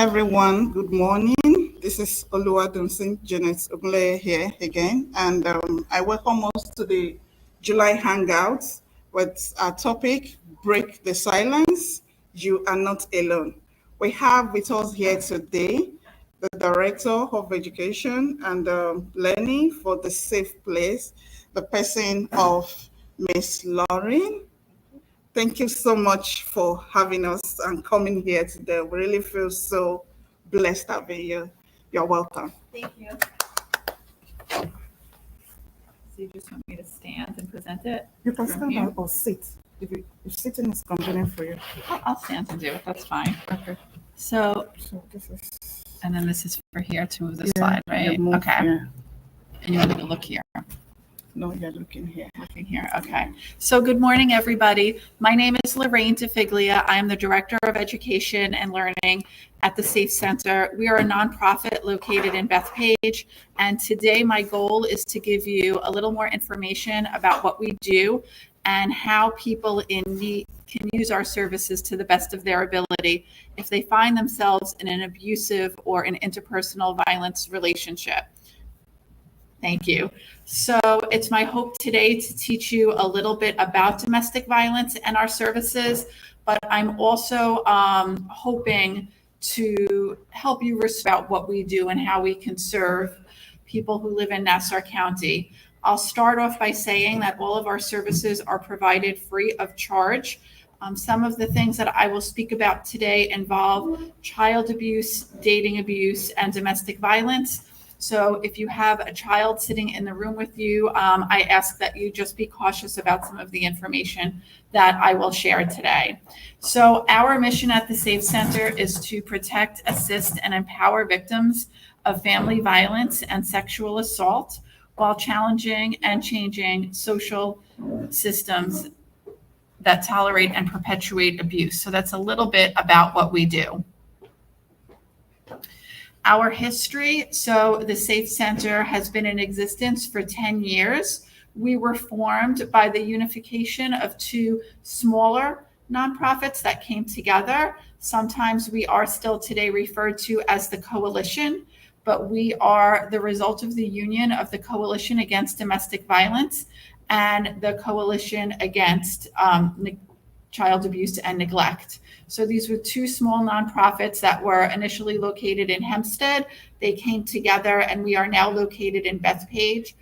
everyone. Good morning. This is Oluwadunsin Janet Ogle here again, and I welcome us to the July Hangout with our topic, Break the Silence, You Are Not Alone. We have with us here today the Director of Education and Learning for the Safe Place, the person of Miss Lorriane. Thank you so much for having us and coming here today. We really feel so blessed having you. You're welcome. Thank you. So you just want me to stand and present it? You can from stand here? or sit. If sitting is convenient for you. I'll stand and do it. That's fine. Okay. So, So this is and then this is for here to move the slide, right? Move, Okay. yeah. And you want me to look here? No, you're looking here. Looking here. Okay. So good morning, everybody. My name is Lorriane DiFiglia. I am the Director of Education and Learning at the Safe Center. We are a nonprofit located in Bethpage. And today my goal is to give you a little more information about what we do and how people in need can use our services to the best of their ability if they find themselves in an abusive or an interpersonal violence relationship. Thank you. So it's my hope today to teach you a little bit about domestic violence and our services, but I'm also hoping to help you about what we do and how we can serve people who live in Nassau County. I'll start off by saying that all of our services are provided free of charge. Some of the things that I will speak about today involve child abuse, dating abuse, and domestic violence. So if you have a child sitting in the room with you, I ask that you just be cautious about some of the information that I will share today. So our mission at the Safe Center is to protect, assist, and empower victims of family violence and sexual assault while challenging and changing social systems that tolerate and perpetuate abuse. So that's a little bit about what we do. Our history, so the Safe Center has been in existence for 10 years. We were formed by the unification of two smaller nonprofits that came together. Sometimes we are still today referred to as the Coalition, but we are the result of the union of the Coalition Against Domestic Violence and the Coalition Against Child Abuse and Neglect. So these were two small nonprofits that were initially located in Hempstead. They came together and we are now located in Bethpage.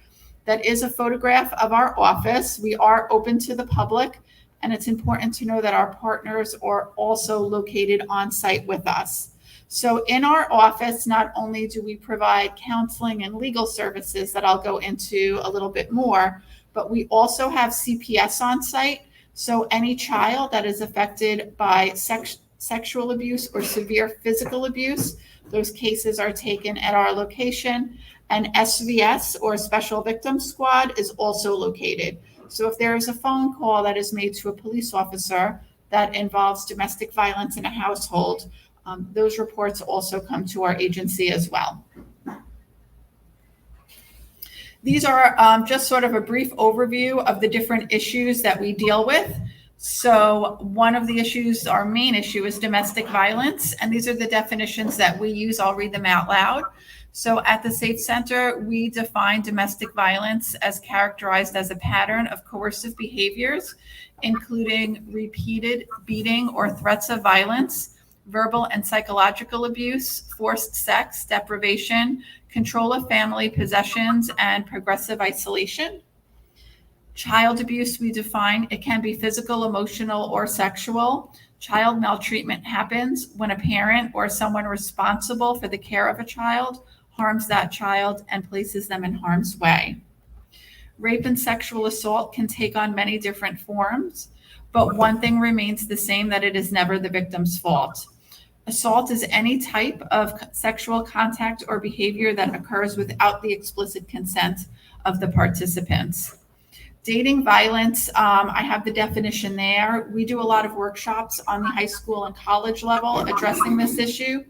That is a photograph of our office. We are open to the public, and it's important to know that our partners are also located on site with us. So in our office, not only do we provide counseling and legal services that I'll go into a little bit more, but we also have CPS on site. So any child that is affected by sexual abuse or severe physical abuse, those cases are taken at our location. And SVS, or Special Victims Squad, is also located. So if there is a phone call that is made to a police officer that involves domestic violence in a household, those reports also come to our agency as well. These are just sort of a brief overview of the different issues that we deal with. So one of the issues, our main issue, is domestic violence. And these are the definitions that we use. I'll read them out loud. So at the Safe Center, we define domestic violence as characterized as a pattern of coercive behaviors, including repeated beating or threats of violence, verbal and psychological abuse, forced sex, deprivation, control of family possessions, and progressive isolation. Child abuse, we define, it can be physical, emotional, or sexual. Child maltreatment happens when a parent or someone responsible for the care of a child harms that child and places them in harm's way. Rape and sexual assault can take on many different forms, but one thing remains the same, that it is never the victim's fault. Assault is any type of sexual contact or behavior that occurs without the explicit consent of the participants. Dating violence, I have the definition there. We do a lot of workshops on the high school and college level addressing this issue.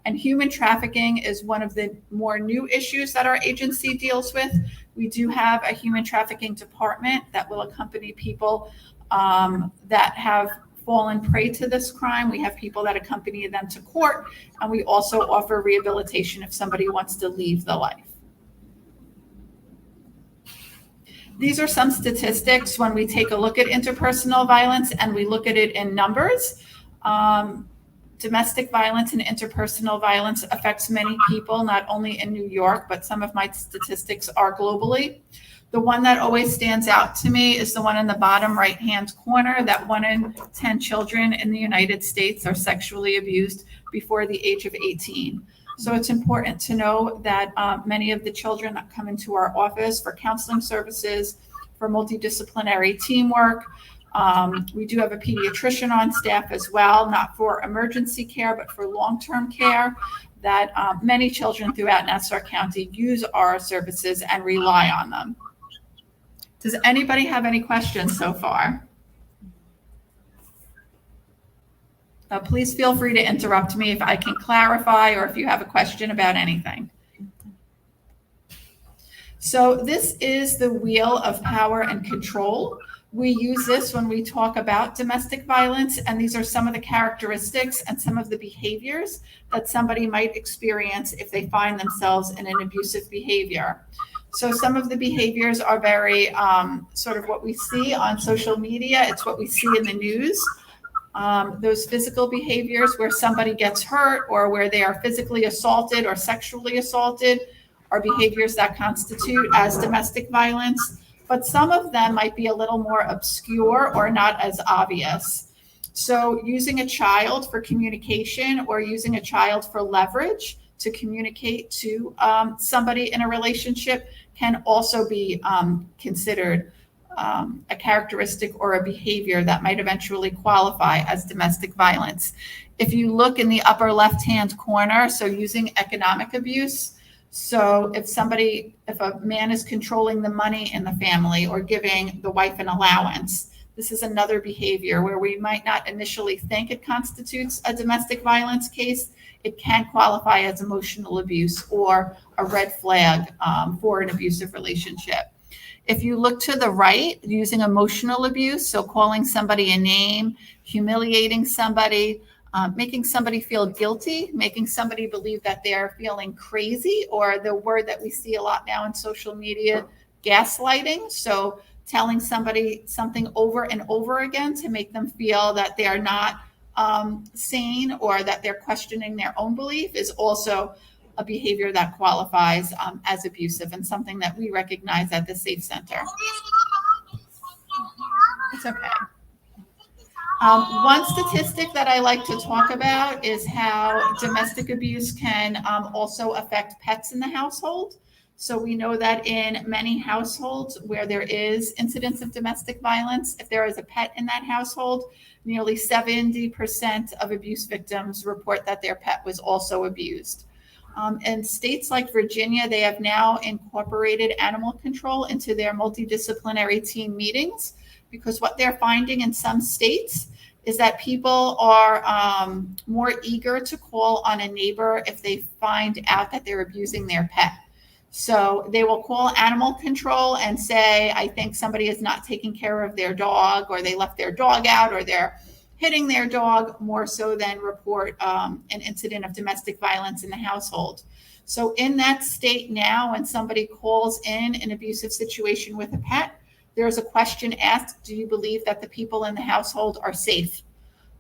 And human trafficking is one of the more new issues that our agency deals with. We do have a human trafficking department that will accompany people that have fallen prey to this crime. We have people that accompany them to court, and we also offer rehabilitation if somebody wants to leave the life. These are some statistics when we take a look at interpersonal violence and we look at it in numbers. Domestic violence and interpersonal violence affects many people, not only in New York, but some of my statistics are globally. The one that always stands out to me is the one in the bottom right-hand corner, that 1 in 10 children in the United States are sexually abused before the age of 18. So it's important to know that many of the children that come into our office for counseling services, for multidisciplinary teamwork, we do have a pediatrician on staff as well, not for emergency care, but for long-term care, that many children throughout Nassau County use our services and rely on them. Does anybody have any questions so far? Please feel free to interrupt me if I can clarify or if you have a question about anything. So this is the wheel of power and control. We use this when we talk about domestic violence, and these are some of the characteristics and some of the behaviors that somebody might experience if they find themselves in an abusive behavior. So some of the behaviors are very sort of what we see on social media. It's what we see in the news. Those physical behaviors where somebody gets hurt or where they are physically assaulted or sexually assaulted are behaviors that constitute as domestic violence. But some of them might be a little more obscure or not as obvious. So using a child for communication or using a child for leverage to communicate to somebody in a relationship can also be considered a characteristic or a behavior that might eventually qualify as domestic violence. If you look in the upper left-hand corner, so using economic abuse, so if a man is controlling the money in the family or giving the wife an allowance, this is another behavior where we might not initially think it constitutes a domestic violence case. It can qualify as emotional abuse or a red flag for an abusive relationship. If you look to the right, using emotional abuse, so calling somebody a name, humiliating somebody, making somebody feel guilty, making somebody believe that they're feeling crazy, or the word that we see a lot now in social media, gaslighting. So telling somebody something over and over again to make them feel that they are not sane or that they're questioning their own belief is also a behavior that qualifies as abusive and something that we recognize at the Safe Center. It's okay. One statistic that I like to talk about is how domestic abuse can also affect pets in the household. So we know that in many households where there is incidence of domestic violence, if there is a pet in that household, nearly 70% of abuse victims report that their pet was also abused. In states like Virginia, they have now incorporated animal control into their multidisciplinary team meetings, because what they're finding in some states is that people are more eager to call on a neighbor if they find out that they're abusing their pet. So they will call animal control and say, I think somebody is not taking care of their dog, or they left their dog out, or they're hitting their dog, more so than report an incident of domestic violence in the household. So in that state now, when somebody calls in an abusive situation with a pet, there's a question asked, do you believe that the people in the household are safe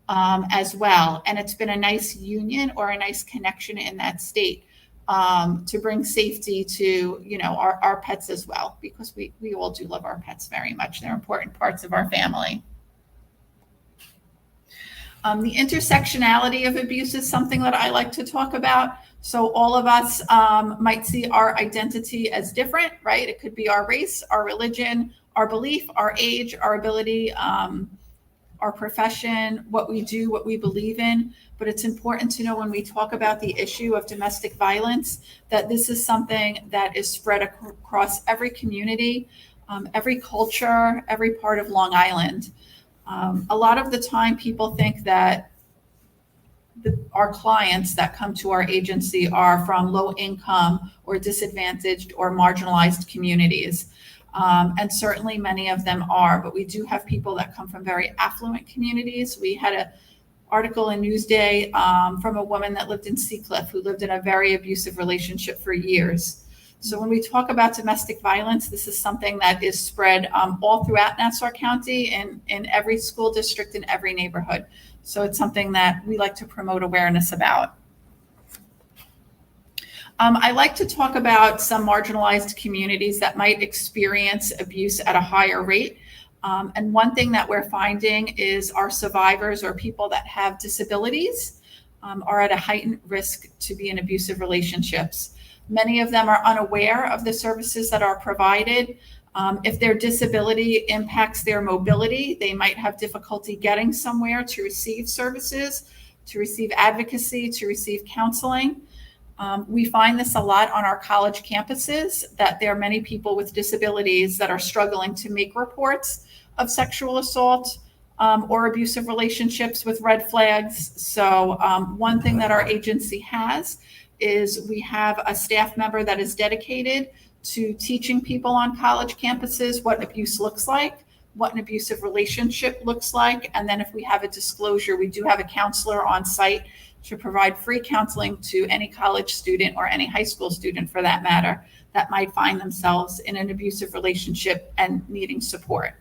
as well? And it's been a nice union or a nice connection in that state to bring safety to, our pets as well, because we all do love our pets very much. They're important parts of our family. The intersectionality of abuse is something that I like to talk about. So all of us might see our identity as different, right? It could be our race, our religion, our belief, our age, our ability, our profession, what we do, what we believe in. But it's important to know when we talk about the issue of domestic violence, that this is something that is spread across every community, every culture, every part of Long Island. A lot of the time people think that our clients that come to our agency are from low income or disadvantaged or marginalized communities. And certainly many of them are, but we do have people that come from very affluent communities. We had an article in Newsday from a woman that lived in Seacliff who lived in a very abusive relationship for years. So when we talk about domestic violence, this is something that is spread all throughout Nassau County and in every school district, in every neighborhood. So it's something that we like to promote awareness about. I like to talk about some marginalized communities that might experience abuse at a higher rate. And one thing that we're finding is our survivors or people that have disabilities are at a heightened risk to be in abusive relationships. Many of them are unaware of the services that are provided. If their disability impacts their mobility, they might have difficulty getting somewhere to receive services, to receive advocacy, to receive counseling. We find this a lot on our college campuses, that there are many people with disabilities that are struggling to make reports of sexual assault or abusive relationships with red flags. So one thing that our agency has is we have a staff member that is dedicated to teaching people on college campuses what abuse looks like, what an abusive relationship looks like. And then if we have a disclosure, we do have a counselor on site to provide free counseling to any college student or any high school student for that matter that might find themselves in an abusive relationship and needing support.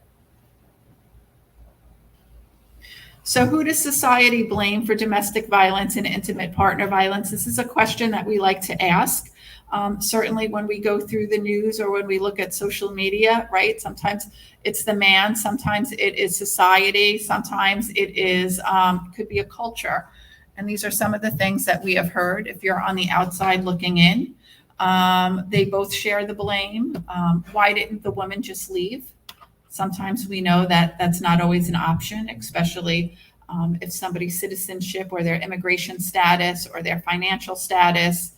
So who does society blame for domestic violence and intimate partner violence? This is a question that we like to ask. Certainly when we go through the news or when we look at social media, right? Sometimes it's the man, sometimes it is society, sometimes it is could be a culture. And these are some of the things that we have heard. If you're on the outside looking in, they both share the blame. Why didn't the woman just leave? Sometimes we know that that's not always an option, especially if somebody's citizenship or their immigration status or their financial status,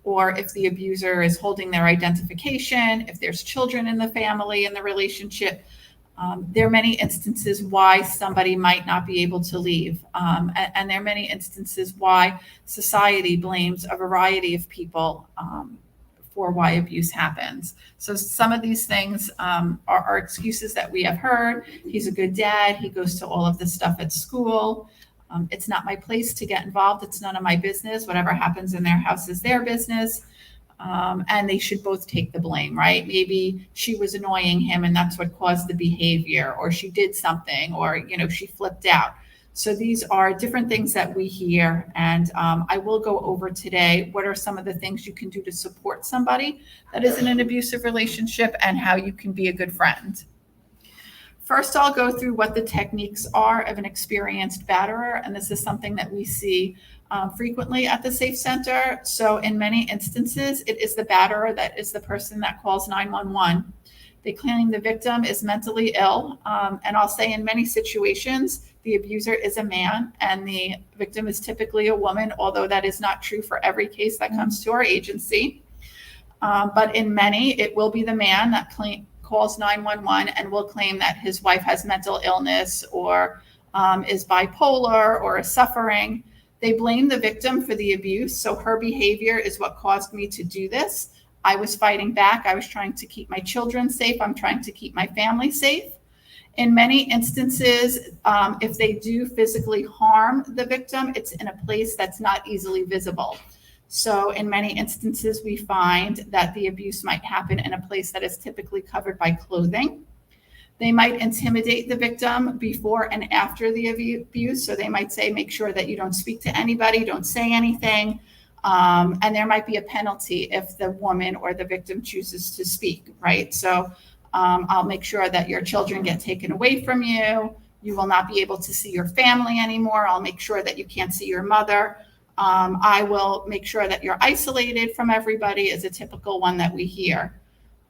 or if the abuser is holding their identification, if there's children in the family in the relationship. There are many instances why somebody might not be able to leave. And there are many instances why society blames a variety of people for why abuse happens. So some of these things are excuses that we have heard. He's a good dad. He goes to all of this stuff at school. It's not my place to get involved. It's none of my business. Whatever happens in their house is their business. And they should both take the blame, right? Maybe she was annoying him and that's what caused the behavior, or she did something, or, she flipped out. So these are different things that we hear. And I will go over today, what are some of the things you can do to support somebody that is in an abusive relationship and how you can be a good friend. First, I'll go through what the techniques are of an experienced batterer. And this is something that we see frequently at the Safe Center. So in many instances, it is the batterer that is the person that calls 911. They claim the victim is mentally ill. And I'll say in many situations, the abuser is a man and the victim is typically a woman, although that is not true for every case that comes to our agency. But in many, it will be the man that calls 911 and will claim that his wife has mental illness or is bipolar or is suffering. They blame the victim for the abuse. So her behavior is what caused me to do this. I was fighting back. I was trying to keep my children safe. I'm trying to keep my family safe. In many instances, if they do physically harm the victim, it's in a place that's not easily visible. So in many instances, we find that the abuse might happen in a place that is typically covered by clothing. They might intimidate the victim before and after the abuse. So they might say, make sure that you don't speak to anybody, don't say anything. And there might be a penalty if the woman or the victim chooses to speak, right? So I'll make sure that your children get taken away from you. You will not be able to see your family anymore. I'll make sure that you can't see your mother. I will make sure that you're isolated from everybody is a typical one that we hear.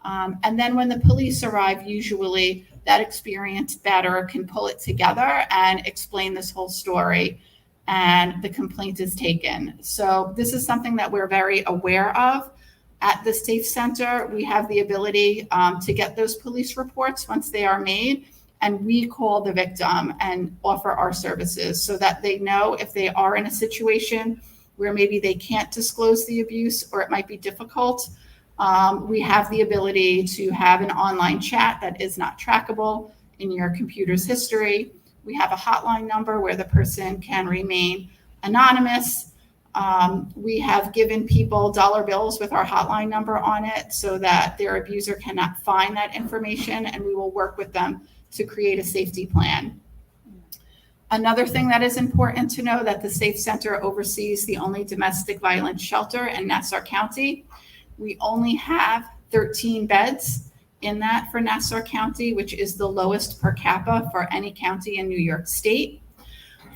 And then when the police arrive, usually that experienced batterer can pull it together and explain this whole story, and the complaint is taken. So this is something that we're very aware of. At the Safe Center, we have the ability to get those police reports once they are made, and we call the victim and offer our services so that they know if they are in a situation where maybe they can't disclose the abuse or it might be difficult. We have the ability to have an online chat that is not trackable in your computer's history. We have a hotline number where the person can remain anonymous. We have given people dollar bills with our hotline number on it so that their abuser cannot find that information, and we will work with them to create a safety plan. Another thing that is important to know that the Safe Center oversees the only domestic violence shelter in Nassau County. We only have 13 beds in that for Nassau County, which is the lowest per capita for any county in New York State.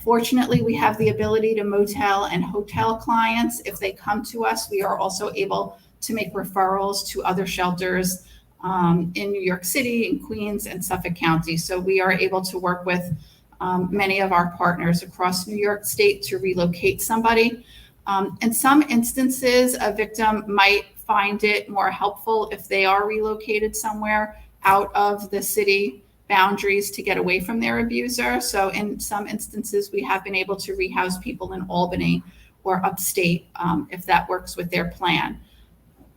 Fortunately, we have the ability to motel and hotel clients. If they come to us, we are also able to make referrals to other shelters in New York City, in Queens, and Suffolk County. So we are able to work with many of our partners across New York State to relocate somebody. In some instances, a victim might find it more helpful if they are relocated somewhere out of the city boundaries to get away from their abuser. So in some instances, we have been able to rehouse people in Albany or upstate if that works with their plan.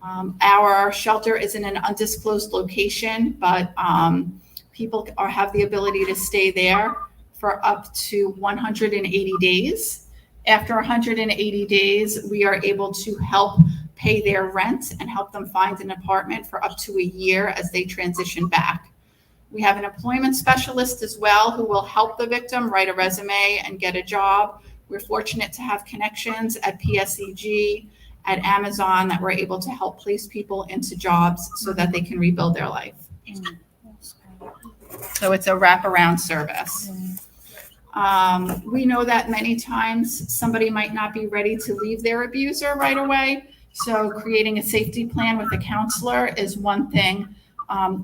Our shelter is in an undisclosed location, but people have the ability to stay there for up to 180 days. After 180 days, we are able to help pay their rent and help them find an apartment for up to a year as they transition back. We have an employment specialist as well who will help the victim write a resume and get a job. We're fortunate to have connections at PSEG, at Amazon, that we're able to help place people into jobs so that they can rebuild their life. So it's a wraparound service. We know that many times somebody might not be ready to leave their abuser right away. So creating a safety plan with a counselor is one thing.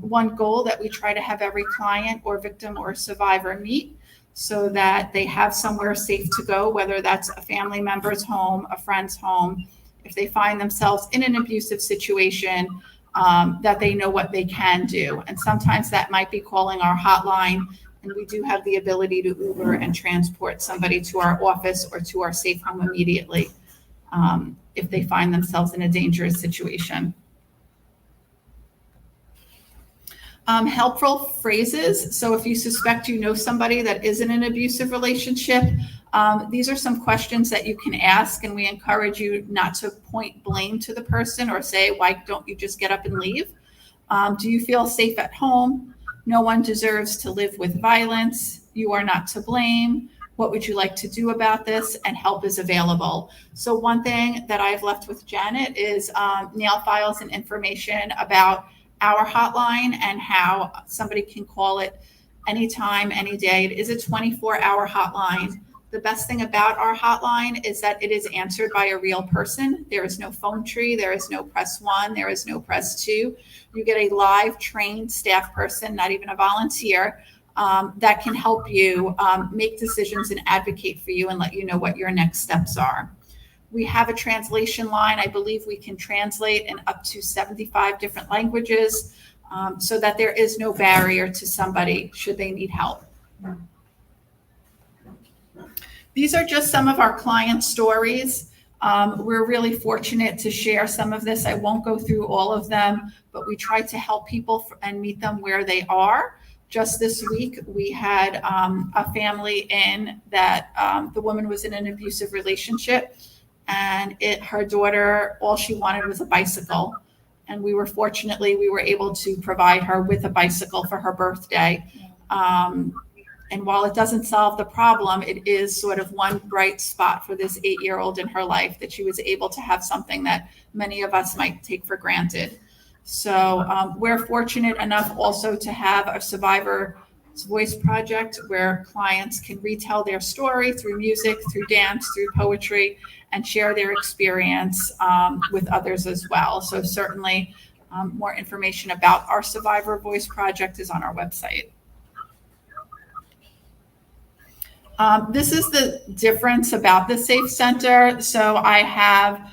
One goal that we try to have every client or victim or survivor meet so that they have somewhere safe to go, whether that's a family member's home, a friend's home. If they find themselves in an abusive situation, that they know what they can do. And sometimes that might be calling our hotline, and we do have the ability to Uber and transport somebody to our office or to our safe home immediately if they find themselves in a dangerous situation. Helpful phrases. So if you suspect you know somebody that is in an abusive relationship, these are some questions that you can ask, and we encourage you not to point blame to the person or say, why don't you just get up and leave? Do you feel safe at home? No one deserves to live with violence. You are not to blame. What would you like to do about this? And help is available. So one thing that I've left with Janet is nail files and information about our hotline and how somebody can call it anytime, any day. It is a 24-hour hotline. The best thing about our hotline is that it is answered by a real person. There is no phone tree. There is no press 1. There is no press 2. You get a live trained staff person, not even a volunteer, that can help you make decisions and advocate for you and let you know what your next steps are. We have a translation line. I believe we can translate in up to 75 different languages so that there is no barrier to somebody should they need help. These are just some of our client stories. We're really fortunate to share some of this. I won't go through all of them, but we try to help people and meet them where they are. Just this week, we had a family in that the woman was in an abusive relationship, and her daughter, all she wanted was a bicycle. And we were able to provide her with a bicycle for her birthday. And while it doesn't solve the problem, it is sort of one bright spot for this 8-year-old in her life that she was able to have something that many of us might take for granted. So we're fortunate enough also to have a Survivor's Voice project where clients can retell their story through music, through dance, through poetry, and share their experience with others as well. So certainly more information about our Survivor Voice project is on our website. This is the difference about the Safe Center. So I have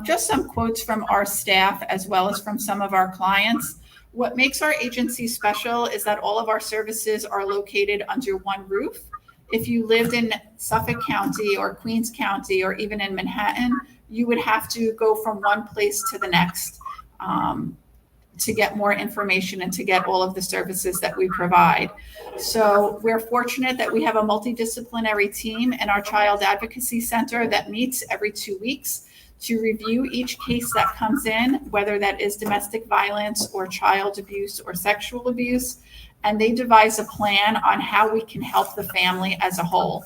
just some quotes from our staff as well as from some of our clients. What makes our agency special is that all of our services are located under one roof. If you lived in Suffolk County or Queens County or even in Manhattan, you would have to go from one place to the next. to get more information and to get all of the services that we provide. So we're fortunate that we have a multidisciplinary team in our Child Advocacy Center that meets every 2 weeks to review each case that comes in, whether that is domestic violence or child abuse or sexual abuse, and they devise a plan on how we can help the family as a whole.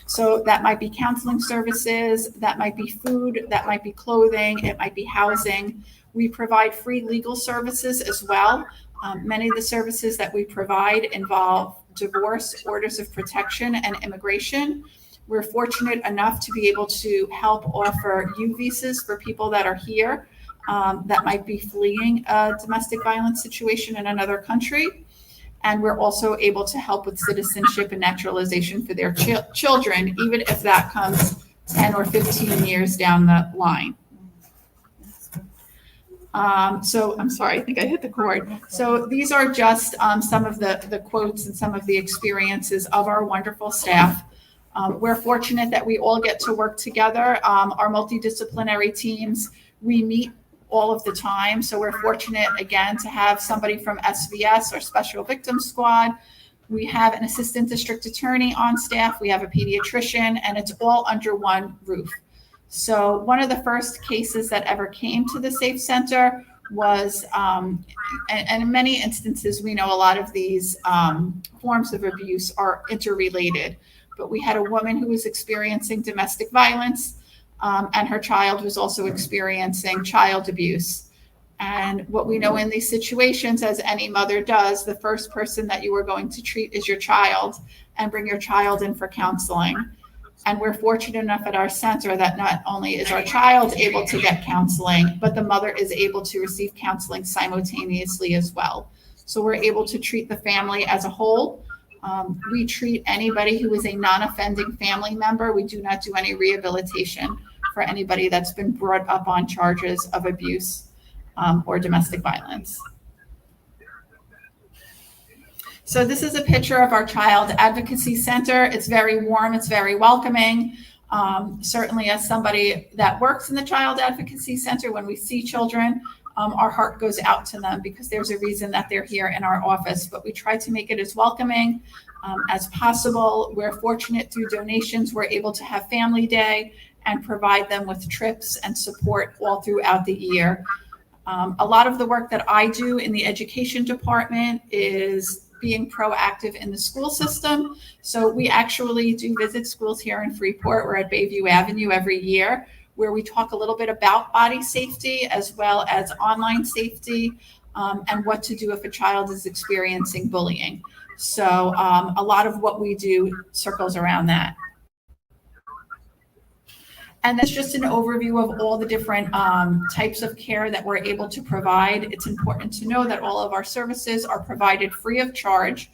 So that might be counseling services, that might be food, that might be clothing, it might be housing. We provide free legal services as well. Many of the services that we provide involve divorce, orders of protection, and immigration. We're fortunate enough to be able to help offer U visas for people that are here that might be fleeing a domestic violence situation in another country. And we're also able to help with citizenship and naturalization for their children, even if that comes 10 or 15 years down the line. So I'm sorry, I think I hit the cord. So these are just some of the quotes and some of the experiences of our wonderful staff. We're fortunate that we all get to work together. Our multidisciplinary teams, we meet all of the time. So we're fortunate, again, to have somebody from SVS or Special Victims Squad. We have an assistant district attorney on staff. We have a pediatrician, and it's all under one roof. So one of the first cases that ever came to the Safe Center was, and in many instances, we know a lot of these forms of abuse are interrelated, but we had a woman who was experiencing domestic violence, and her child was also experiencing child abuse. And what we know in these situations, as any mother does, the first person that you are going to treat is your child and bring your child in for counseling. And we're fortunate enough at our center that not only is our child able to get counseling, but the mother is able to receive counseling simultaneously as well. So we're able to treat the family as a whole. We treat anybody who is a non-offending family member. We do not do any rehabilitation for anybody that's been brought up on charges of abuse or domestic violence. So this is a picture of our Child Advocacy Center. It's very warm, it's very welcoming. Certainly as somebody that works in the Child Advocacy Center, when we see children, our heart goes out to them because there's a reason that they're here in our office, but we try to make it as welcoming as possible. We're fortunate through donations, we're able to have Family Day and provide them with trips and support all throughout the year. A lot of the work that I do in the education department is being proactive in the school system. So we actually do visit schools here in Freeport. We're at Bayview Avenue every year, where we talk a little bit about body safety as well as online safety and what to do if a child is experiencing bullying. So a lot of what we do circles around that. And that's just an overview of all the different types of care that we're able to provide. It's important to know that all of our services are provided free of charge.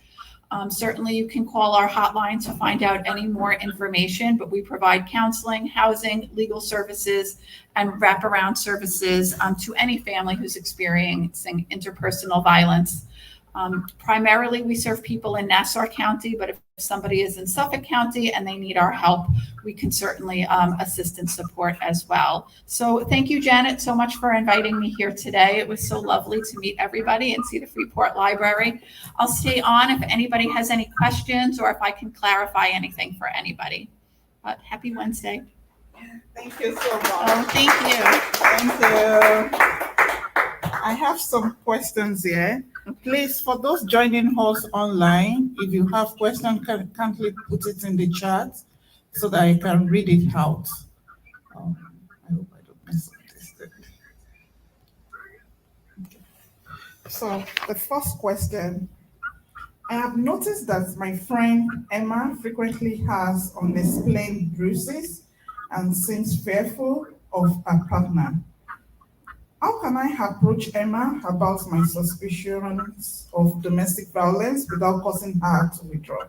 Certainly you can call our hotline to find out any more information, but we provide counseling, housing, legal services, and wraparound services to any family who's experiencing interpersonal violence. Primarily, we serve people in Nassau County, but if somebody is in Suffolk County and they need our help, we can certainly assist and support as well. So thank you, Janet, so much for inviting me here today. It was so lovely to meet everybody and see the Freeport Library. I'll stay on if anybody has any questions or if I can clarify anything for anybody. But happy Wednesday. Thank you so much. Oh, thank you. Thank you. I have some questions here. Please, for those joining us online, if you have questions, kindly put it in the chat so that I can read it out. I hope I don't mess up this thing. Okay. So the first question, I have noticed that my friend Emma frequently has unexplained bruises and seems fearful of her partner. How can I approach Emma about my suspicions of domestic violence without causing her to withdraw?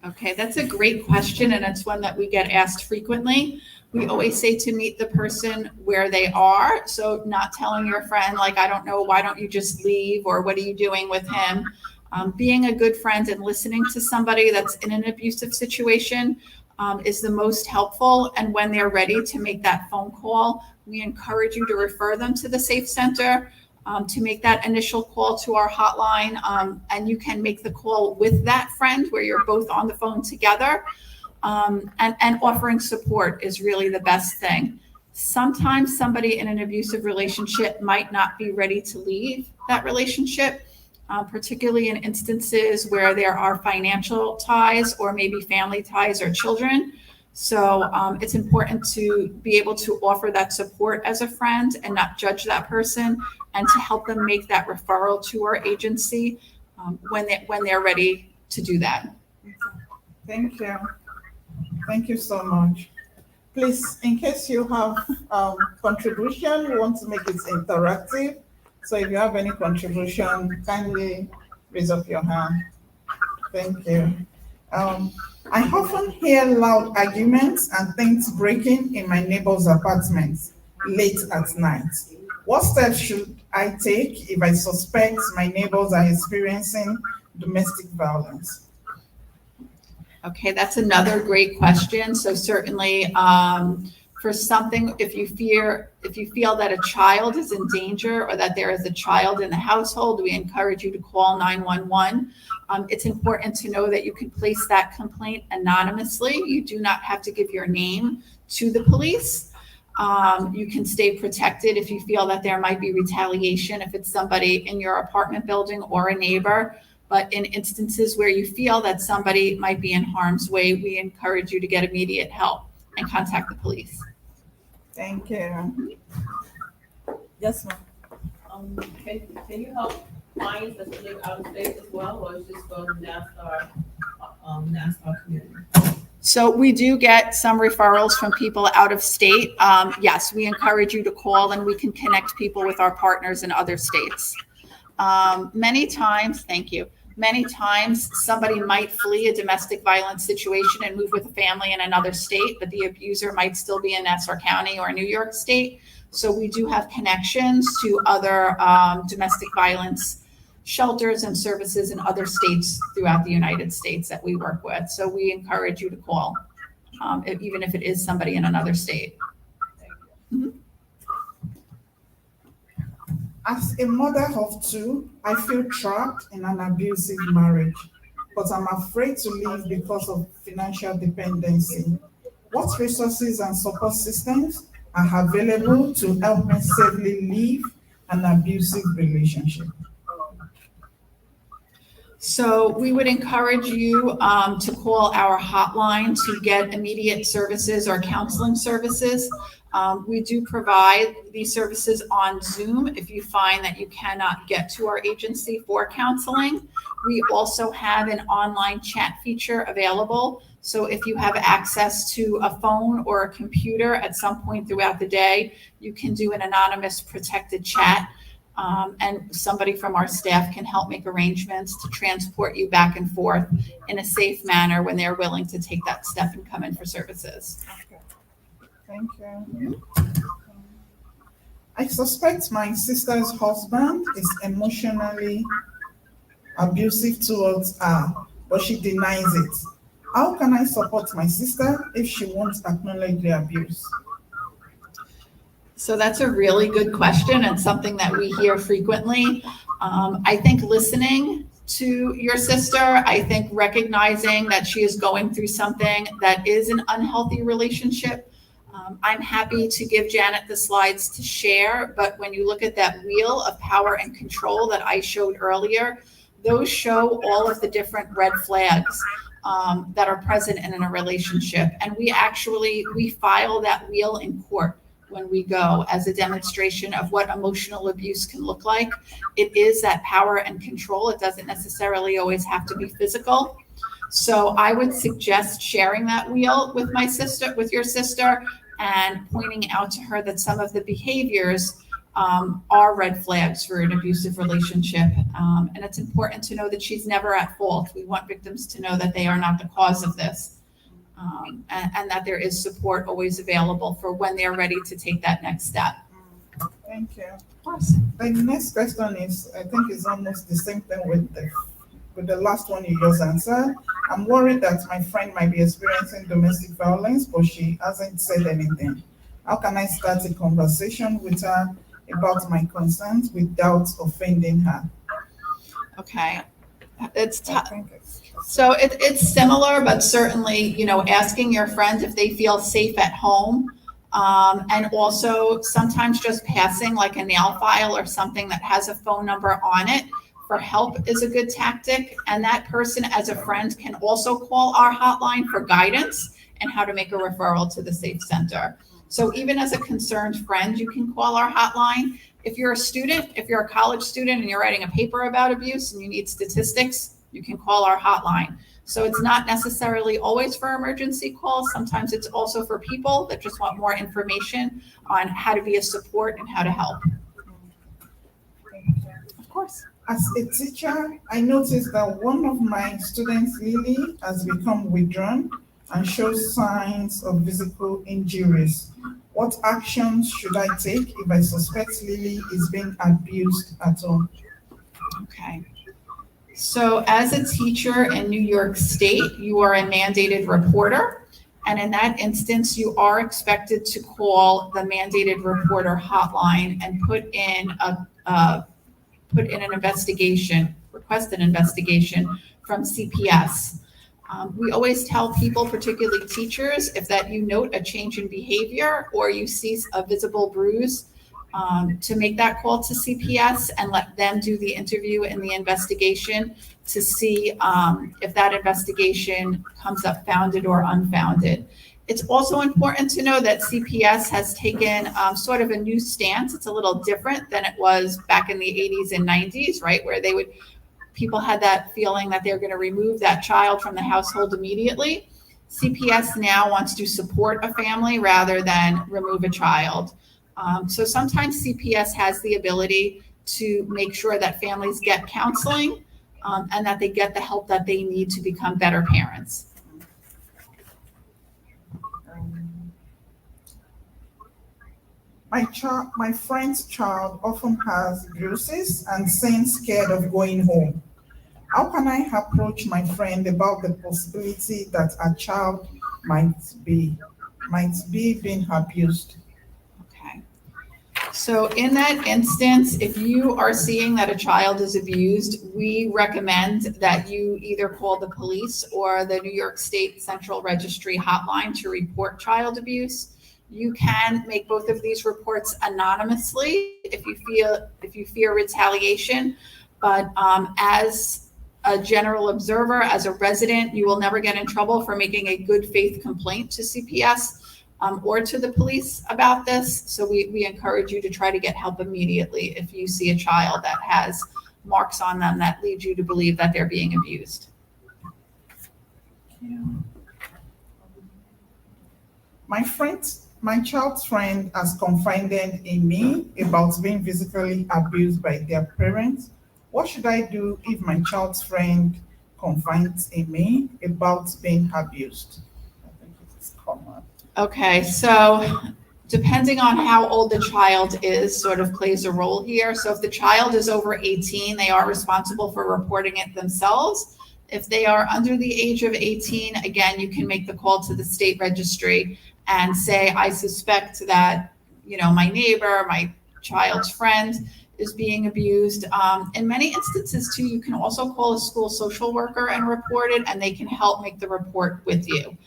Okay, that's a great question, and it's one that we get asked frequently. We always say to meet the person where they are. So not telling your friend, like, I don't know, why don't you just leave? Or what are you doing with him? Being a good friend and listening to somebody that's in an abusive situation. is the most helpful. And when they're ready to make that phone call, we encourage you to refer them to the Safe Center, to make that initial call to our hotline. And you can make the call with that friend where you're both on the phone together. And offering support is really the best thing. Sometimes somebody in an abusive relationship might not be ready to leave that relationship, particularly in instances where there are financial ties or maybe family ties or children. So it's important to be able to offer that support as a friend and not judge that person, and to help them make that referral to our agency when they're ready to do that. Thank you. Thank you so much. Please, in case you have contribution, we want to make it interactive. So if you have any contribution, kindly raise up your hand. Thank you. I often hear loud arguments and things breaking in my neighbor's apartments late at night. What steps should I take if I suspect my neighbors are experiencing domestic violence? Okay, that's another great question. So certainly, for something, if you feel that a child is in danger or that there is a child in the household, we encourage you to call 911. It's important to know that you can place that complaint anonymously. You do not have to give your name to the police. You can stay protected if you feel that there might be retaliation, if it's somebody in your apartment building or a neighbor. But in instances where you feel that somebody might be in harm's way, we encourage you to get immediate help and contact the police. Thank you. Yes, ma'am. Can you help clients that live out of state as well, or is this for Nassau community? So we do get some referrals from people out of state. Yes, we encourage you to call and we can connect people with our partners in other states. Many times somebody might flee a domestic violence situation and move with a family in another state, but the abuser might still be in Nassau County or New York State. So we do have connections to other domestic violence shelters and services in other states throughout the United States that we work with. So we encourage you to call, even if it is somebody in another state. Mm-hmm. As a mother of two, I feel trapped in an abusive marriage, but I'm afraid to leave because of financial dependency. What resources and support systems are available to help me safely leave an abusive relationship? So we would encourage you to call our hotline to get immediate services or counseling services. We do provide these services on Zoom if you find that you cannot get to our agency for counseling. We also have an online chat feature available. So if you have access to a phone or a computer at some point throughout the day, you can do an anonymous protected chat. And somebody from our staff can help make arrangements to transport you back and forth in a safe manner when they're willing to take that step and come in for services. Okay. Thank you. I suspect my sister's husband is emotionally abusive towards her, but she denies it. How can I support my sister if she won't acknowledge the abuse? So that's a really good question and something that we hear frequently. I think listening to your sister, I think recognizing that she is going through something that is an unhealthy relationship. I'm happy to give Janet the slides to share, but when you look at that wheel of power and control that I showed earlier, those show all of the different red flags that are present in a relationship. And we file that wheel in court when we go as a demonstration of what emotional abuse can look like. It is that power and control. It doesn't necessarily always have to be physical. So I would suggest sharing that wheel with your sister, and pointing out to her that some of the behaviors are red flags for an abusive relationship. And it's important to know that she's never at fault. We want victims to know that they are not the cause of this. And that there is support always available for when they're ready to take that next step. Thank you. Of course. The next question is, I think it's almost the same thing with the with the last one you just answered. I'm worried that my friend might be experiencing domestic violence, but she hasn't said anything. How can I start a conversation with her about my concerns without offending her? Okay. It's I tough. think it's So it's similar, but certainly, asking your friend if they feel safe at home. And also sometimes just passing like a nail file or something that has a phone number on it for help is a good tactic. And that person as a friend can also call our hotline for guidance and how to make a referral to the Safe Center. So even as a concerned friend, you can call our hotline. If you're a student, if you're a college student and you're writing a paper about abuse and you need statistics, you can call our hotline. So it's not necessarily always for emergency calls. Sometimes it's also for people that just want more information on how to be a support and how to help. Of course. As a teacher, I noticed that one of my students, Lily, has become withdrawn and shows signs of physical injuries. What actions should I take if I suspect Lily is being abused at home? Okay. So as a teacher in New York State, you are a mandated reporter. And in that instance, you are expected to call the mandated reporter hotline and put in an investigation, request an investigation from CPS. We always tell people, particularly teachers, if that you note a change in behavior or you see a visible bruise, to make that call to CPS and let them do the interview and the investigation to see if that investigation comes up founded or unfounded. It's also important to know that CPS has taken sort of a new stance. It's a little different than it was back in the 80s and 90s, right? Where people had that feeling that they're going to remove that child from the household immediately. CPS now wants to support a family rather than remove a child. So sometimes CPS has the ability to make sure that families get counseling and that they get the help that they need to become better parents. My friend's child often has bruises and seems scared of going home. How can I approach my friend about the possibility that a child might be being abused? Okay. So in that instance, if you are seeing that a child is abused, we recommend that you either call the police or the New York State Central Registry hotline to report child abuse. You can make both of these reports anonymously if you fear retaliation, but as a general observer, as a resident, you will never get in trouble for making a good faith complaint to CPS or to the police about this. So we encourage you to try to get help immediately if you see a child that has marks on them that lead you to believe that they're being abused. Yeah. My child's friend has confided in me about being physically abused by their parents. What should I do if my child's friend confides in me about being abused? I think it's common. Okay, so depending on how old the child is sort of plays a role here. So if the child is over 18, they are responsible for reporting it themselves. If they are under the age of 18, again, you can make the call to the state registry and say, I suspect that, my neighbor, my child's friend is being abused. In many instances too, you can also call a school social worker and report it, and they can help make the report with you.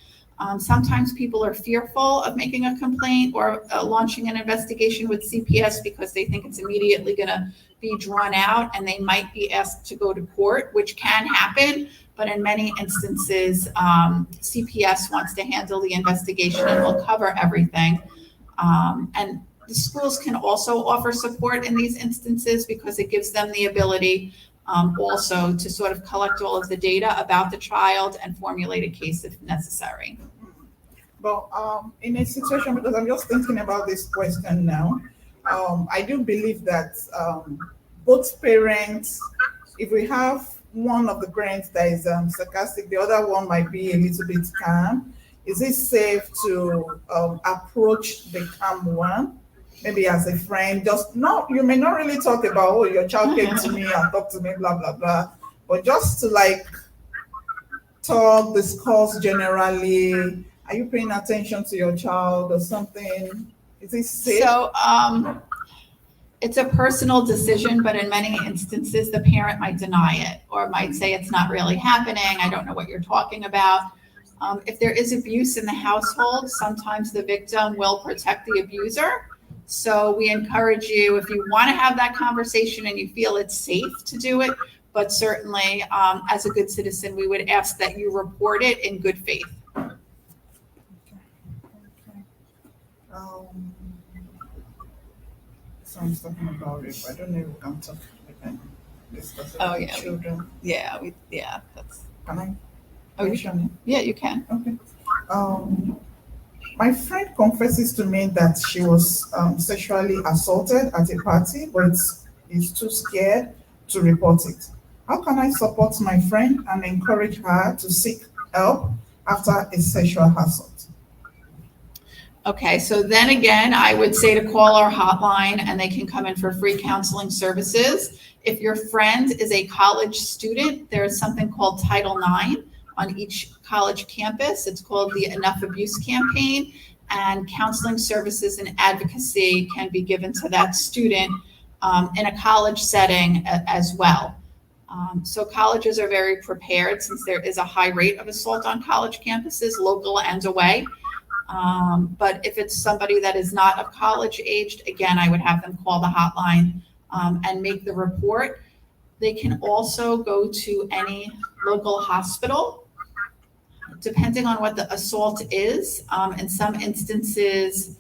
Sometimes people are fearful of making a complaint or launching an investigation with CPS because they think it's immediately going to be drawn out and they might be asked to go to court, which can happen. But in many instances, CPS wants to handle the investigation and will cover everything. And the schools can also offer support in these instances because it gives them the ability also to sort of collect all of the data about the child and formulate a case if necessary. But in a situation, because I'm just thinking about this question now, I do believe that both parents, if we have one of the parents that is sarcastic, the other one might be a little bit calm. Is it safe to approach the calm one? Maybe as a friend, you may not really talk about, your child came to me and talked to me, blah, blah, blah. but just to like talk, discuss generally. Are you paying attention to your child or something? Is it safe? So it's a personal decision, but in many instances, the parent might deny it or might say it's not really happening. I don't know what you're talking about. If there is abuse in the household, sometimes the victim will protect the abuser. So we encourage you, if you want to have that conversation and you feel it's safe to do it, but certainly as a good citizen, we would ask that you report it in good faith. Okay. Um, Someone's talking about it, but I don't know if we can talk. We can discuss it Oh, with yeah. children. That's. Can I? Oh, you mention it? Yeah, you can. Okay. My friend confesses to me that she was sexually assaulted at a party, but is too scared to report it. How can I support my friend and encourage her to seek help after a sexual assault? Okay, so then again, I would say to call our hotline and they can come in for free counseling services. If your friend is a college student, there is something called Title IX on each college campus. It's called the Enough Abuse Campaign, and counseling services and advocacy can be given to that student in a college setting as well. So colleges are very prepared since there is a high rate of assault on college campuses, local and away. But if it's somebody that is not of college aged, again, I would have them call the hotline and make the report. They can also go to any local hospital, depending on what the assault is. In some instances,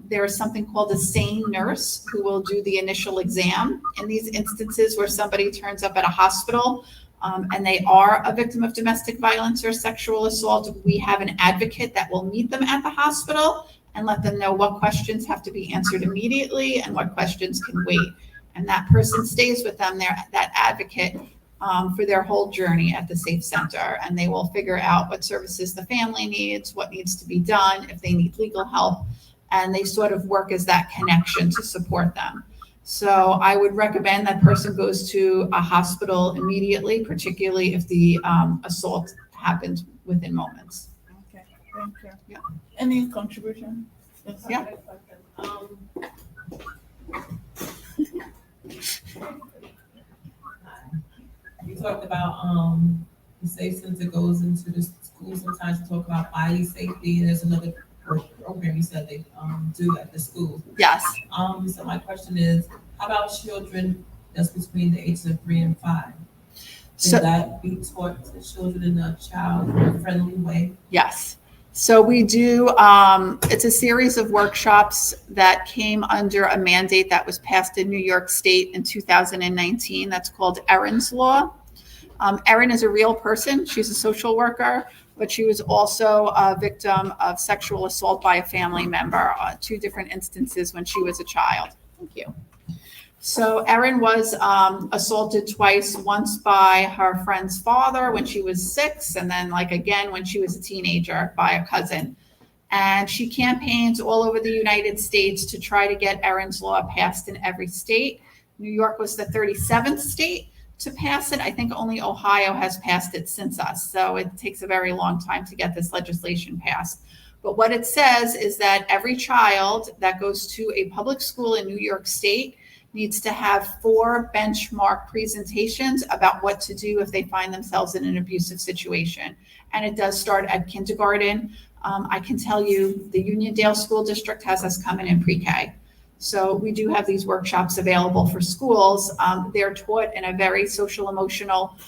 there is something called a SANE nurse who will do the initial exam. In these instances where somebody turns up at a hospital and they are a victim of domestic violence or sexual assault, we have an advocate that will meet them at the hospital and let them know what questions have to be answered immediately and what questions can wait. And that person stays with them, that advocate, for their whole journey at the Safe Center. And they will figure out what services the family needs, what needs to be done, if they need legal help. And they sort of work as that connection to support them. So I would recommend that person goes to a hospital immediately, particularly if the assault happened within moments. Okay, thank you. Yeah. Any contribution? Yes. Yeah. You talked about the Safe Center goes into the school sometimes to talk about body safety, and there's another program you said they do at the school. Yes. So my question is, how about children that's between the ages of 3 and 5? So- Can that be taught to children in a child-friendly way? Yes. So we do, it's a series of workshops that came under a mandate that was passed in New York State in 2019. That's called Erin's Law. Erin is a real person. She's a social worker, but she was also a victim of sexual assault by a family member on 2 different instances when she was a child. Thank you. So Erin was assaulted twice, once by her friend's father when she was 6, and then again when she was a teenager by a cousin. And she campaigns all over the United States to try to get Erin's Law passed in every state. New York was the 37th state to pass it. I think only Ohio has passed it since us. So it takes a very long time to get this legislation passed. But what it says is that every child that goes to a public school in New York State needs to have 4 benchmark presentations about what to do if they find themselves in an abusive situation. And it does start at kindergarten. I can tell you the Uniondale School District has us coming in pre-K. So we do have these workshops available for schools. They're taught in a very social emotional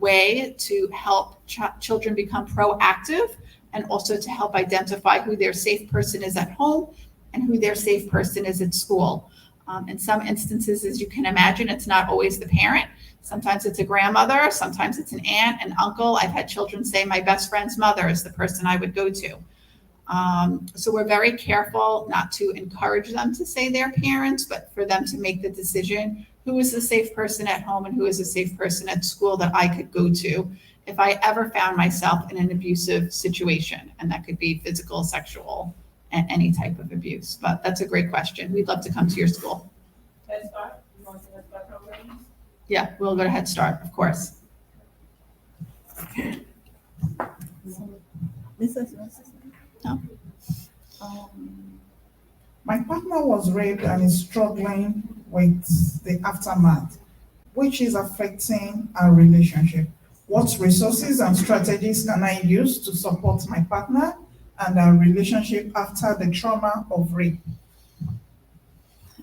way to help children become proactive, and also to help identify who their safe person is at home and who their safe person is at school. In some instances, as you can imagine, it's not always the parent. Sometimes it's a grandmother, sometimes it's an aunt, an uncle. I've had children say my best friend's mother is the person I would go to. So we're very careful not to encourage them to say their parents, but for them to make the decision, who is the safe person at home and who is a safe person at school that I could go to if I ever found myself in an abusive situation. And that could be physical, sexual, and any type of abuse. But that's a great question. We'd love to come to your school. Head Start? You want to Head Start programs? Yeah, we'll go to Head Start, of course. No. My partner was raped and is struggling with the aftermath, which is affecting our relationship. What resources and strategies can I use to support my partner and our relationship after the trauma of rape?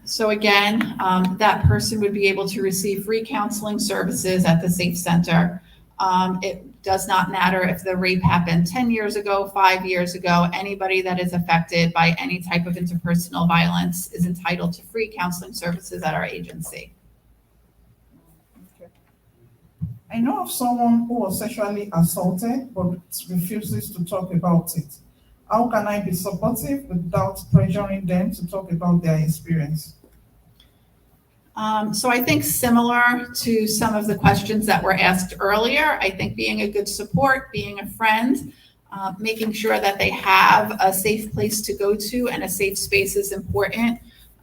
So again, that person would be able to receive free counseling services at the Safe Center. It does not matter if the rape happened 10 years ago, 5 years ago. Anybody that is affected by any type of interpersonal violence is entitled to free counseling services at our agency. I know of someone who was sexually assaulted but refuses to talk about it. How can I be supportive without pressuring them to talk about their experience? So I think similar to some of the questions that were asked earlier, I think being a good support, being a friend, making sure that they have a safe place to go to and a safe space is important.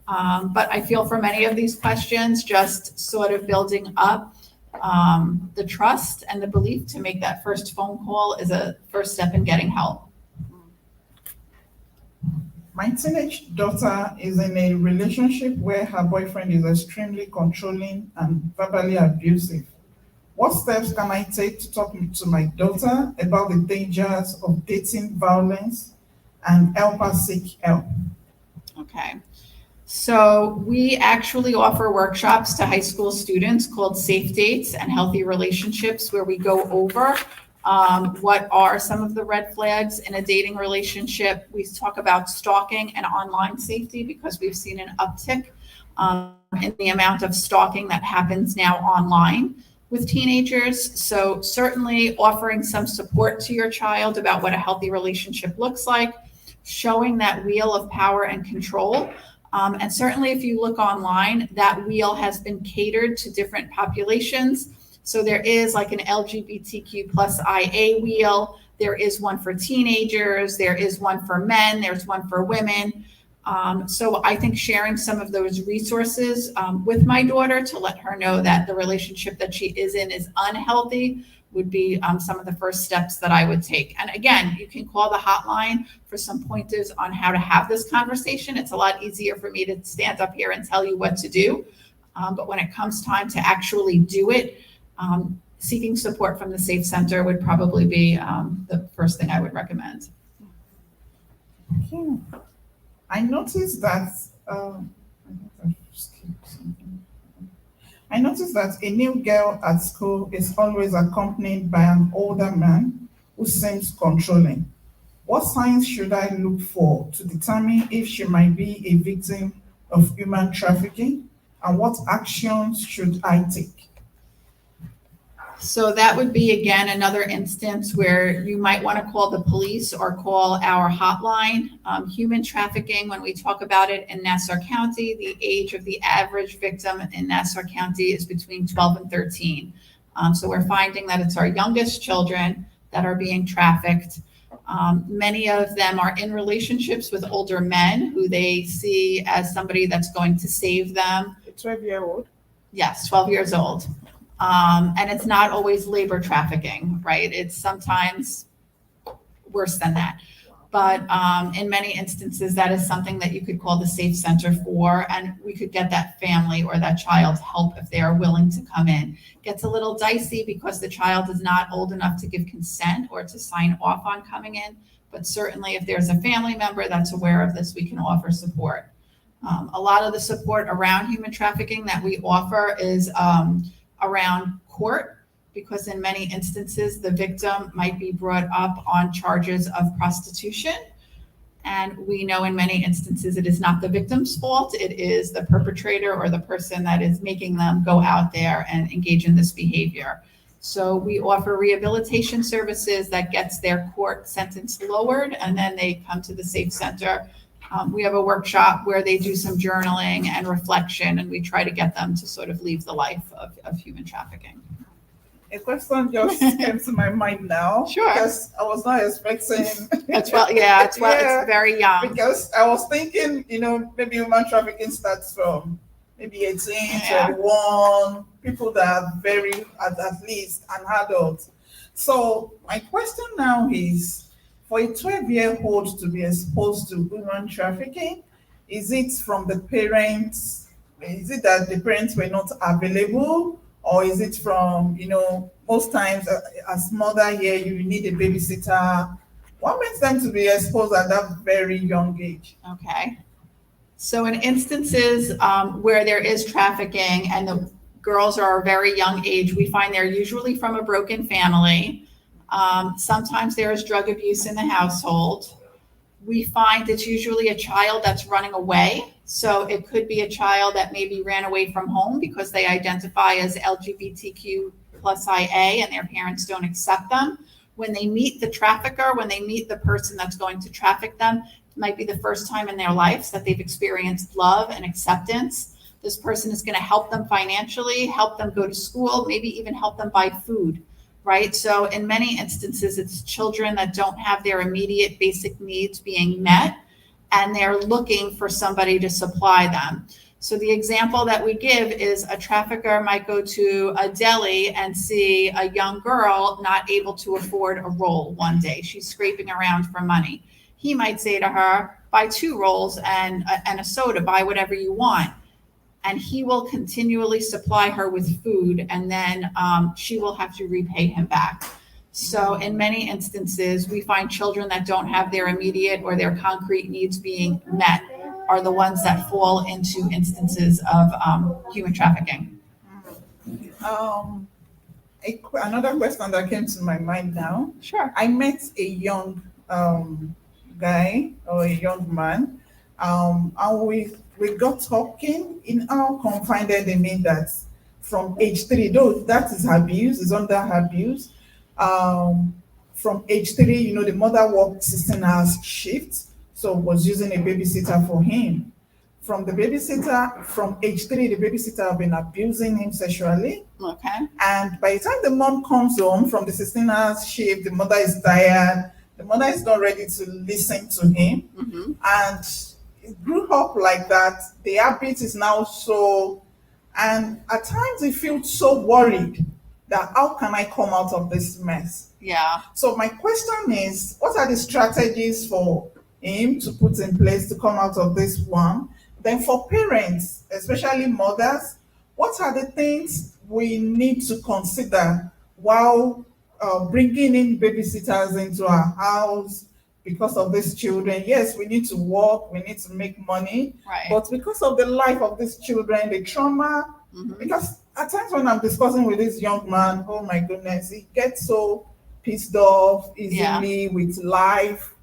But I feel for many of these questions, just sort of building up the trust and the belief to make that first phone call is a first step in getting help. My teenage daughter is in a relationship where her boyfriend is extremely controlling and verbally abusive. What steps can I take to talk to my daughter about the dangers of dating violence and help her seek help? Okay. So we actually offer workshops to high school students called Safe Dates and Healthy Relationships, where we go over what are some of the red flags in a dating relationship. We talk about stalking and online safety because we've seen an uptick in the amount of stalking that happens now online with teenagers. So certainly offering some support to your child about what a healthy relationship looks like, showing that wheel of power and control. And certainly if you look online, that wheel has been catered to different populations. So there is like an LGBTQ plus IA wheel. There is one for teenagers. There is one for men. There's one for women. So I think sharing some of those resources with my daughter to let her know that the relationship that she is in is unhealthy would be some of the first steps that I would take. And again, you can call the hotline for some pointers on how to have this conversation. It's a lot easier for me to stand up here and tell you what to do. But when it comes time to actually do it, seeking support from the Safe Center would probably be the first thing I would recommend. Okay. I noticed that a new girl at school is always accompanied by an older man who seems controlling. What signs should I look for to determine if she might be a victim of human trafficking, and what actions should I take? So that would be, again, another instance where you might want to call the police or call our hotline. Human trafficking, when we talk about it in Nassau County, the age of the average victim in Nassau County is between 12 and 13. So we're finding that it's our youngest children that are being trafficked. Many of them are in relationships with older men who they see as somebody that's going to save them. A 12-year-old? Yes, 12 years old. And it's not always labor trafficking, right? It's sometimes worse than that. But in many instances, that is something that you could call the Safe Center for, and we could get that family or that child help if they are willing to come in. Gets a little dicey because the child is not old enough to give consent or to sign off on coming in. But certainly if there's a family member that's aware of this, we can offer support. A lot of the support around human trafficking that we offer is around court, because in many instances, the victim might be brought up on charges of prostitution. And we know in many instances, it is not the victim's fault. It is the perpetrator or the person that is making them go out there and engage in this behavior. So we offer rehabilitation services that gets their court sentence lowered, and then they come to the Safe Center. We have a workshop where they do some journaling and reflection, and we try to get them to sort of leave the life of human trafficking. A question just came to my mind now. Sure. Because I was not expecting. It's very young. Because I was thinking, maybe human trafficking starts from maybe 18, 21, people that are very, at least an adult. So my question now is, for a 12-year-old to be exposed to human trafficking, is it from the parents? Is it that the parents were not available? Or is it from, most times as mother here, you need a babysitter? What makes them to be exposed at that very young age? Okay. So in instances where there is trafficking and the girls are a very young age, we find they're usually from a broken family. Sometimes there is drug abuse in the household. We find it's usually a child that's running away. So it could be a child that maybe ran away from home because they identify as LGBTQ plus IA and their parents don't accept them. When they meet the trafficker, when they meet the person that's going to traffic them, it might be the first time in their lives that they've experienced love and acceptance. This person is going to help them financially, help them go to school, maybe even help them buy food. Right? So in many instances, it's children that don't have their immediate basic needs being met, and they're looking for somebody to supply them. So the example that we give is a trafficker might go to a deli and see a young girl not able to afford a roll one day. She's scraping around for money. He might say to her, buy 2 rolls and a soda, buy whatever you want. And he will continually supply her with food, and then she will have to repay him back. So in many instances, we find children that don't have their immediate or their concrete needs being met are the ones that fall into instances of human trafficking. Another question that came to my mind now. Sure. I met a young guy or a young man, and we got talking. In our confided in me that from age 3, though that is abuse, is under abuse. From age 3, the mother worked 16 hours shift, so was using a babysitter for him. From age 3, the babysitter have been abusing him sexually. Okay. And by the time the mom comes home from the 16 hours shift, the mother is tired. The mother is not ready to listen to him. Mm-hmm. And it grew up like that. The habit is now so, and at times he feels so worried that how can I come out of this mess? Yeah. So my question is, what are the strategies for him to put in place to come out of this one? Then for parents, especially mothers, what are the things we need to consider while bringing in babysitters into our house because of these children? Yes, we need to work, we need to make money, Right. but because of the life of these children, the trauma, because at times when I'm discussing with this young man, oh my goodness, he gets so pissed off easily with life.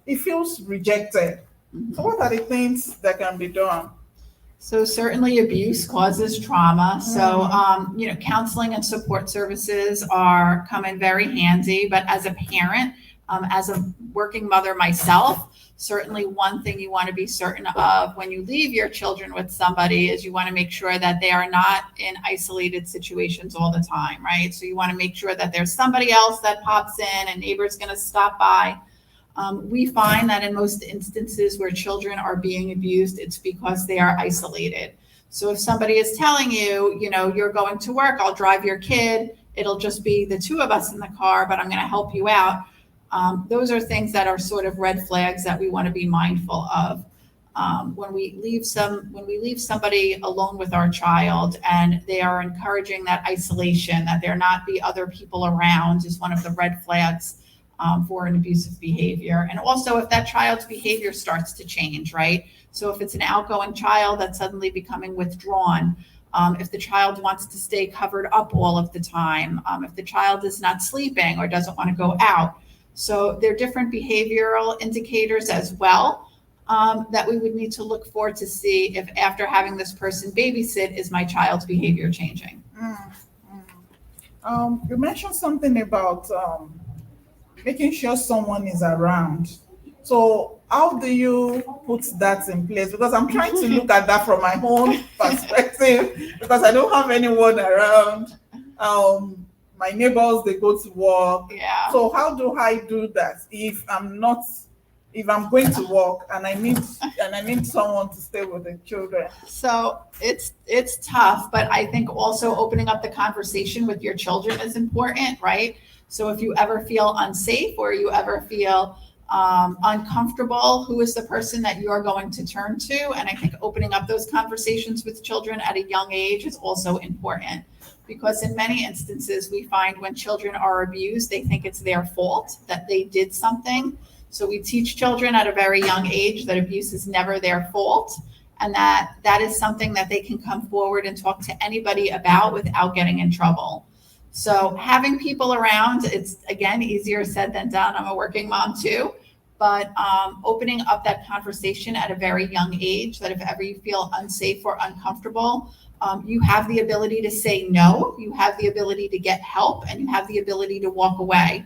He feels rejected. So what are the things that can be done? So certainly abuse causes trauma. So, counseling and support services come in very handy. But as a parent, as a working mother myself, certainly one thing you want to be certain of when you leave your children with somebody is you want to make sure that they are not in isolated situations all the time, right? So you want to make sure that there's somebody else that pops in, and neighbor's going to stop by. We find that in most instances where children are being abused, it's because they are isolated. So if somebody is telling you, you're going to work, I'll drive your kid, it'll just be the 2 of us in the car, but I'm going to help you out. Those are things that are sort of red flags that we want to be mindful of. When we leave somebody alone with our child and they are encouraging that isolation, that there not be other people around, is one of the red flags for an abusive behavior. And also if that child's behavior starts to change, right? So if it's an outgoing child that's suddenly becoming withdrawn, if the child wants to stay covered up all of the time, if the child is not sleeping or doesn't want to go out. So there are different behavioral indicators as well that we would need to look for to see if after having this person babysit, is my child's behavior changing? You mentioned something about making sure someone is around. So how do you put that in place? Because I'm trying to look at that from my own perspective because I don't have anyone around. My neighbors, they go to work. Yeah. So how do I do that if I'm not if I'm going to work and I need someone to stay with the children? So it's tough, but I think also opening up the conversation with your children is important, right? So if you ever feel unsafe or you ever feel uncomfortable, who is the person that you're going to turn to? And I think opening up those conversations with children at a young age is also important, because in many instances we find when children are abused, they think it's their fault, that they did something. So we teach children at a very young age that abuse is never their fault, and that is something that they can come forward and talk to anybody about without getting in trouble. So having people around, it's again easier said than done. I'm a working mom too, but opening up that conversation at a very young age, that if ever you feel unsafe or uncomfortable, you have the ability to say no, you have the ability to get help, and you have the ability to walk away.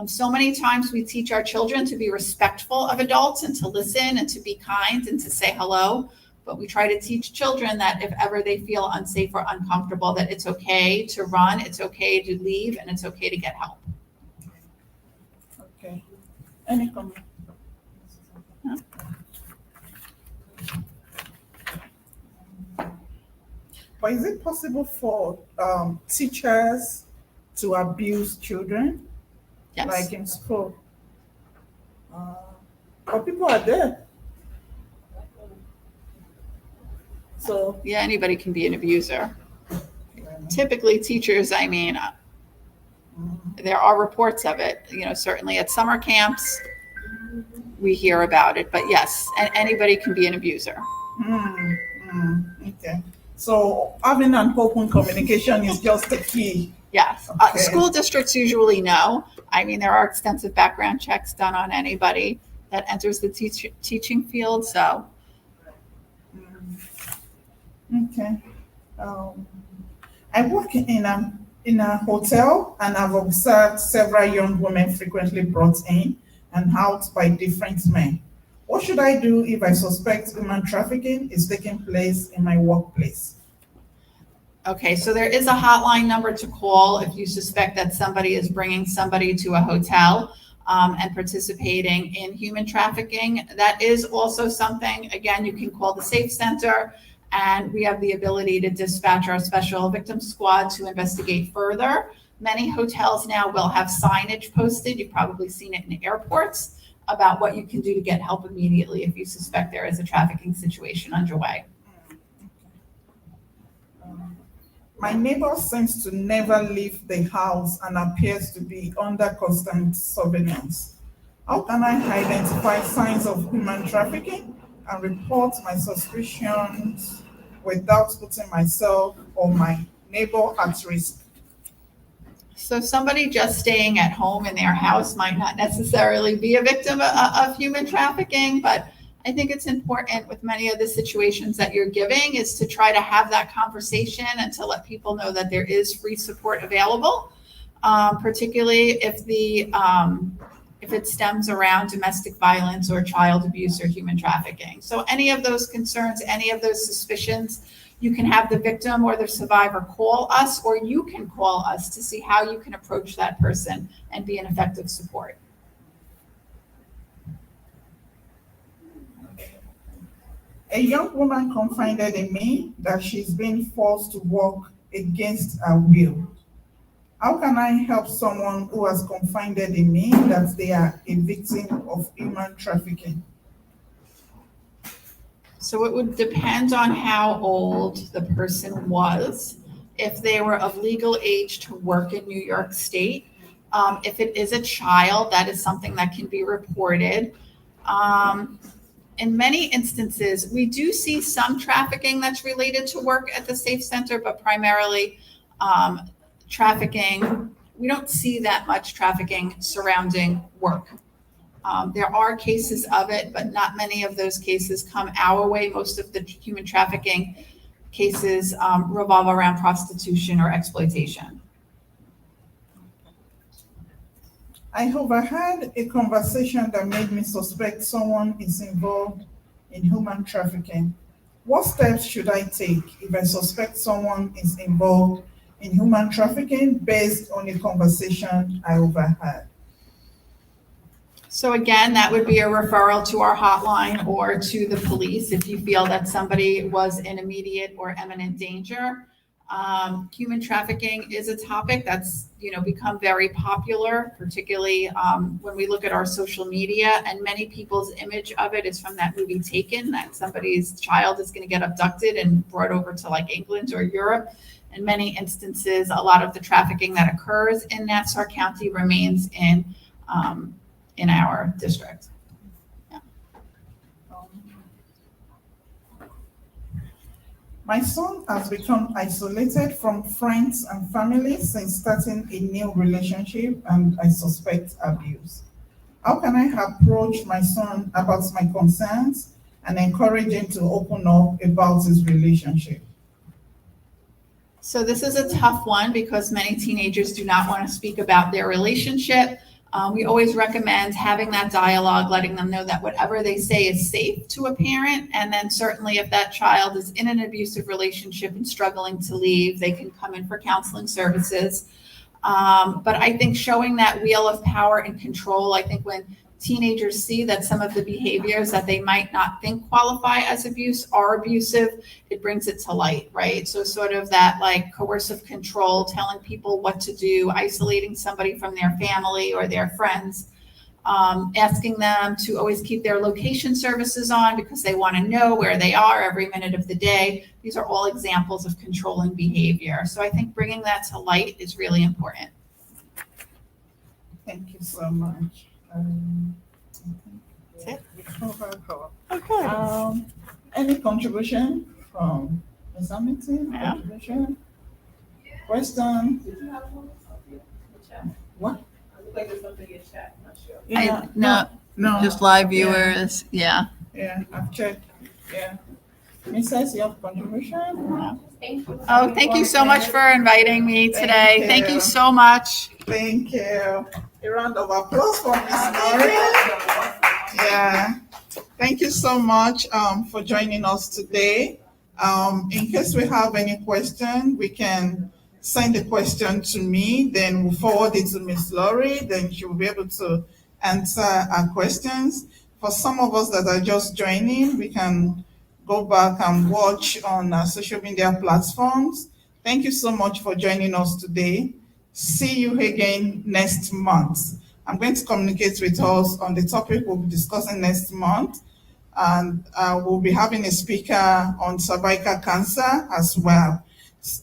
So many times we teach our children to be respectful of adults and to listen and to be kind and to say hello. But we try to teach children that if ever they feel unsafe or uncomfortable, that it's okay to run, it's okay to leave, and it's okay to get help. Okay. Any comment? But is it possible for teachers to abuse children? Yes. Like in school? But people are there. So Yeah, anybody can be an abuser. Typically teachers, I mean, there are reports of it, certainly at summer camps, we hear about it, but yes, anybody can be an abuser. Okay. So having an open communication is just the key. Yes. Okay. School districts usually know. I mean, there are extensive background checks done on anybody that enters the teaching field, so. Okay. I work in a hotel, and I've observed several young women frequently brought in and out by different men. What should I do if I suspect human trafficking is taking place in my workplace? Okay, so there is a hotline number to call if you suspect that somebody is bringing somebody to a hotel and participating in human trafficking. That is also something, again, you can call the Safe Center, and we have the ability to dispatch our special victims squad to investigate further. Many hotels now will have signage posted. You've probably seen it in airports about what you can do to get help immediately if you suspect there is a trafficking situation underway. My neighbor seems to never leave the house and appears to be under constant surveillance. How can I identify signs of human trafficking and report my suspicions without putting myself or my neighbor at risk? So somebody just staying at home in their house might not necessarily be a victim of human trafficking, but I think it's important with many of the situations that you're giving is to try to have that conversation and to let people know that there is free support available, particularly if it stems around domestic violence or child abuse or human trafficking. So any of those concerns, any of those suspicions, you can have the victim or the survivor call us, or you can call us to see how you can approach that person and be an effective support. A young woman confided in me that she's been forced to work against her will. How can I help someone who has confided in me that they are a victim of human trafficking? So it would depend on how old the person was. If they were of legal age to work in New York State, if it is a child, that is something that can be reported. In many instances, we do see some trafficking that's related to work at the Safe Center, but primarily trafficking, we don't see that much trafficking surrounding work. There are cases of it, but not many of those cases come our way. Most of the human trafficking cases revolve around prostitution or exploitation. I overheard a conversation that made me suspect someone is involved in human trafficking. What steps should I take if I suspect someone is involved in human trafficking based on a conversation I overheard? So again, that would be a referral to our hotline or to the police if you feel that somebody was in immediate or imminent danger. Human trafficking is a topic that's, become very popular, particularly when we look at our social media, and many people's image of it is from that movie Taken, that somebody's child is going to get abducted and brought over to like England or Europe. In many instances, a lot of the trafficking that occurs in Nassau County remains in our district. Yeah. My son has become isolated from friends and family since starting a new relationship, and I suspect abuse. How can I approach my son about my concerns and encourage him to open up about his relationship? So this is a tough one because many teenagers do not want to speak about their relationship. We always recommend having that dialogue, letting them know that whatever they say is safe to a parent. And then certainly if that child is in an abusive relationship and struggling to leave, they can come in for counseling services. But I think showing that wheel of power and control, I think when teenagers see that some of the behaviors that they might not think qualify as abuse are abusive, it brings it to light, right? So sort of that like coercive control, telling people what to do, isolating somebody from their family or their friends, asking them to always keep their location services on because they want to know where they are every minute of the day. These are all examples of controlling behavior. So I think bringing that to light is really important. Thank you so much. That's it. Okay. Any contribution from Ms. Hamilton? Yeah. Contribution? Question? Did you have one? What? I look like there's something in chat, I'm not sure. Yeah, No, no. just live viewers. Yeah. Yeah, I've checked. Yeah. Mrs., you have contribution? Oh, thank you so much for inviting me today. Thank you. you so much. Thank you. A round of applause for Ms. Lorriane. Yeah. Thank you so much for joining us today. In case we have any question, we can send the question to me, then we'll forward it to Ms. Lorrie, then she will be able to answer our questions. For some of us that are just joining, we can go back and watch on our social media platforms. Thank you so much for joining us today. See you again next month. I'm going to communicate with us on the topic we'll be discussing next month. And we'll be having a speaker on cervical cancer as well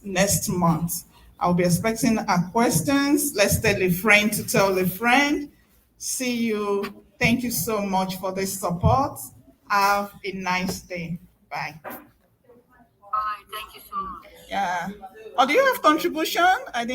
next month. I'll be expecting our questions. Let's tell a friend to tell a friend. See you. Thank you so much for the support. Have a nice day. Bye. Bye. Thank you so much. Yeah. Oh, do you have contribution? I didn't.